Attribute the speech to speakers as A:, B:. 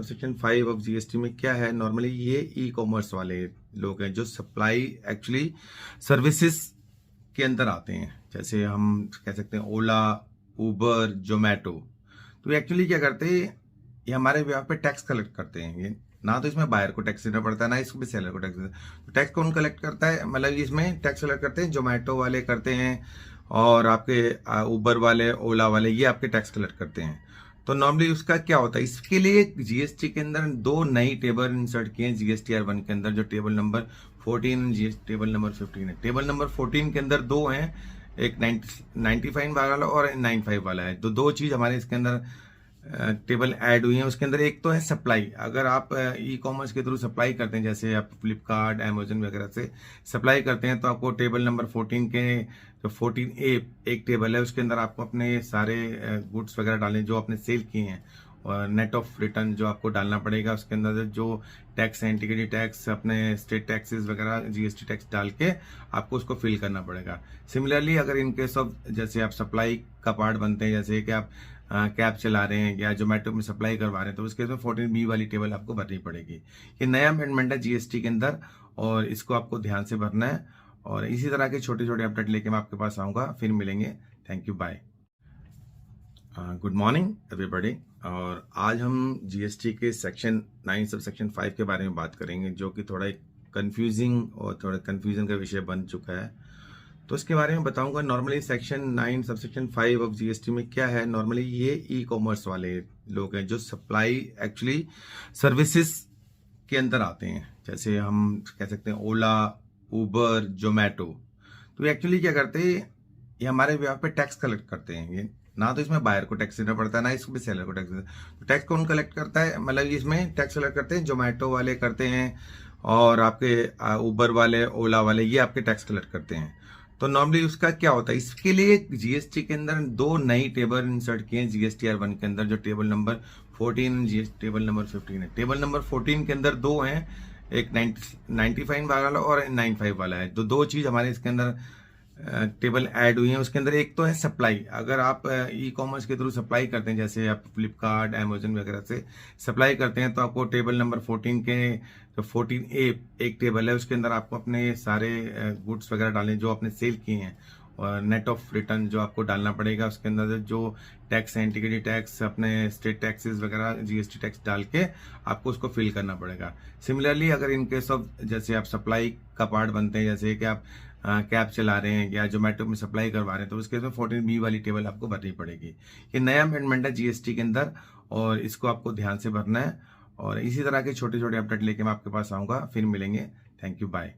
A: Section 5 of GST में क्या है, नॉर्मली ये ई कॉमर्स वाले लोग हैं जो सप्लाई एक्चुअली सर्विसेज के अंदर आते हैं। जैसे हम कह सकते हैं ओला, उबर, जोमेटो। तो एक्चुअली क्या करते हैं, ये हमारे यहाँ पे टैक्स कलेक्ट करते हैं। ये ना तो इसमें बायर को टैक्स देना पड़ता है, ना इसमें सेलर को टैक्स देना। तो टैक्स कौन कलेक्ट करता है, मतलब इसमें टैक्स कलेक्ट करते हैं जोमेटो वाले करते हैं, और आपके उबर वाले, ओला वाले, ये आपके टैक्स कलेक्ट करते हैं। तो नॉर्मली उसका क्या होता है, इसके लिए जीएसटी के अंदर दो नई टेबल इंसर्ट किए हैं जीएसटीआर 1 के अंदर, जो टेबल नंबर 14 टेबल नंबर 15 है। टेबल नंबर 14 के अंदर दो हैं, एक 95 वाला और 95 वाला है। तो दो चीज हमारे इसके अंदर टेबल ऐड हुई है। उसके अंदर एक तो है सप्लाई। अगर आप ई कॉमर्स के थ्रू सप्लाई करते हैं, जैसे आप फ्लिपकार्ट, अमेजन वगैरह से सप्लाई करते हैं, तो आपको टेबल नंबर 14 के जो 14A एक टेबल है, उसके अंदर आपको अपने सारे गुड्स वगैरह डालने जो आपने सेल किए हैं, और नेट ऑफ रिटर्न जो आपको डालना पड़ेगा। उसके अंदर जो टैक्स है, इंटीग्रिटी टैक्स, अपने स्टेट टैक्सेस वगैरह, जीएसटी टैक्स डाल के आपको उसको फिल करना पड़ेगा। सिमिलरली अगर इन केस ऑफ जैसे आप सप्लाई का पार्ट बनते हैं, जैसे कि आप कैब चला रहे हैं या जोमेटो में सप्लाई करवा रहे हैं, तो उसके में 14B वाली टेबल आपको भरनी पड़ेगी। ये नया अमेंडमेंट है जीएसटी के अंदर, और इसको आपको ध्यान से भरना है। और इसी तरह के छोटे छोटे अपडेट लेके मैं आपके पास आऊंगा। फिर मिलेंगे। Thank you, bye. Good morning everybody. और आज हम जीएसटी के सेक्शन 9 सब सेक्शन 5 के बारे में बात करेंगे, जो कि थोड़ा कंफ्यूजिंग और थोड़ा कंफ्यूजन का विषय बन चुका है। तो इसके बारे में बताऊंगा। Normally section 9 sub section 5 of GST में क्या है, नॉर्मली ये ई कॉमर्स वाले लोग हैं जो सप्लाई एक्चुअली सर्विसेज के अंदर आते हैं। जैसे हम कह सकते हैं ओला, उबर, जोमेटो। तो एक्चुअली क्या करते हैं, ये हमारे यहाँ पे टैक्स कलेक्ट करते हैं। ये ना तो इसमें बायर को टैक्स देना पड़ता है, ना इसमें सेलर को टैक्स देना। तो टैक्स कौन कलेक्ट करता है, मतलब इसमें टैक्स कलेक्ट करते हैं जोमेटो वाले करते हैं, और आपके उबर वाले, ओला वाले, ये आपके टैक्स कलेक्ट करते हैं। तो नॉर्मली उसका क्या होता है, इसके लिए जीएसटी के अंदर दो नई टेबल इंसर्ट किए हैं जीएसटीआर 1 के अंदर, जो टेबल नंबर 14 टेबल नंबर 15 है। टेबल नंबर 14 के अंदर दो हैं, एक 95 वाला और 95 वाला है। तो दो चीज हमारे इसके अंदर टेबल ऐड हुई है। उसके अंदर एक तो है सप्लाई। अगर आप ई कॉमर्स के थ्रू सप्लाई करते हैं, जैसे आप फ्लिपकार्ट, अमेजन वगैरह से सप्लाई करते हैं, तो आपको टेबल नंबर 14 के जो 14A एक टेबल है, उसके अंदर आपको अपने सारे गुड्स वगैरह डालने जो आपने सेल किए हैं, और नेट ऑफ रिटर्न जो आपको डालना पड़ेगा। उसके अंदर जो टैक्स है, इंटीग्रिटी टैक्स, अपने स्टेट टैक्सेस वगैरह, जीएसटी टैक्स डाल के आपको उसको फिल करना पड़ेगा। सिमिलरली अगर इन केस ऑफ जैसे आप सप्लाई का पार्ट बनते हैं, जैसे कि आप कैब चला रहे हैं या जोमेटो में सप्लाई करवा रहे हैं, तो उसके में 14B वाली टेबल आपको भरनी पड़ेगी। ये नया अमेंडमेंट है जीएसटी के अंदर, और इसको आपको ध्यान से भरना है। और इसी तरह के छोटे छोटे अपडेट लेके मैं आपके पास आऊंगा। फिर मिलेंगे। Thank you, bye.